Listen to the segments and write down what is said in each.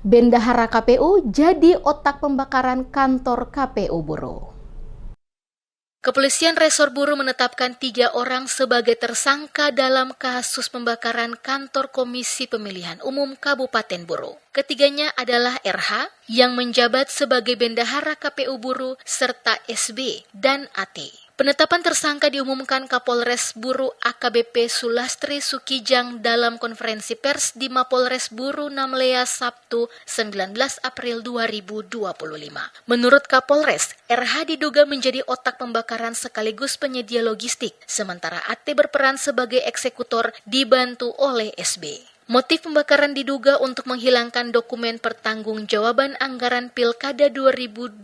Bendahara KPU jadi otak pembakaran kantor KPU Buru. Kepolisian Resor Buru menetapkan 3 orang sebagai tersangka dalam kasus pembakaran kantor Komisi Pemilihan Umum Kabupaten Buru. Ketiganya adalah RH yang menjabat sebagai Bendahara KPU Buru serta SB dan AT. Penetapan tersangka diumumkan Kapolres Buru AKBP Sulastri Sukijang dalam konferensi pers di Mapolres Buru Namlea Sabtu 19 April 2025. Menurut Kapolres, RH diduga menjadi otak pembakaran sekaligus penyedia logistik, sementara AT berperan sebagai eksekutor dibantu oleh SB. Motif pembakaran diduga untuk menghilangkan dokumen pertanggungjawaban anggaran Pilkada 2024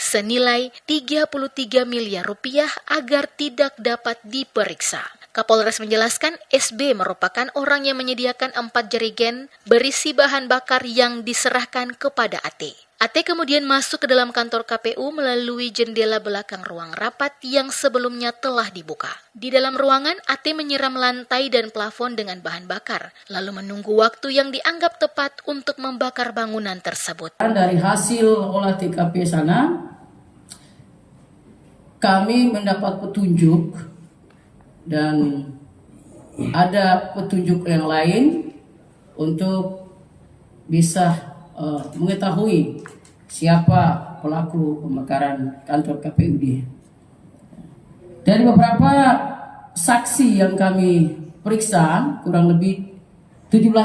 senilai 33 miliar rupiah agar tidak dapat diperiksa. Kapolres menjelaskan SB merupakan orang yang menyediakan 4 jerigen berisi bahan bakar yang diserahkan kepada AT. AT kemudian masuk ke dalam kantor KPU melalui jendela belakang ruang rapat yang sebelumnya telah dibuka. Di dalam ruangan, AT menyiram lantai dan plafon dengan bahan bakar, lalu menunggu waktu yang dianggap tepat untuk membakar bangunan tersebut. Dari hasil olah TKP sana, kami mendapat petunjuk dan ada petunjuk yang lain untuk bisa mengetahui siapa pelaku pembakaran kantor KPUD. Dari beberapa saksi yang kami periksa, kurang lebih 17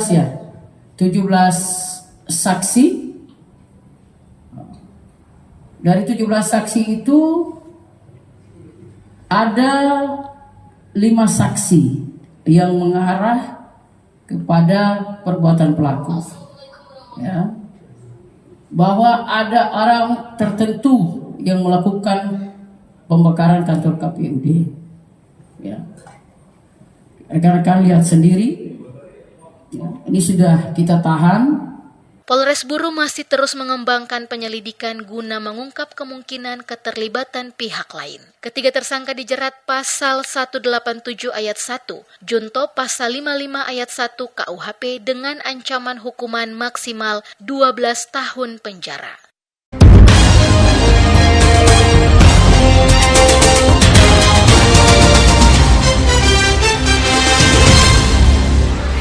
saksi. Dari 17 saksi itu ada 5 saksi yang mengarah kepada perbuatan pelaku. Ya, bahwa ada orang tertentu yang melakukan pembakaran kantor KPUD. Ya, rekan-rekan lihat sendiri. Ya, ini sudah kita tahan. Polres Buru masih terus mengembangkan penyelidikan guna mengungkap kemungkinan keterlibatan pihak lain. Ketiga tersangka dijerat pasal 187 ayat 1, junto pasal 55 ayat 1 KUHP dengan ancaman hukuman maksimal 12 tahun penjara.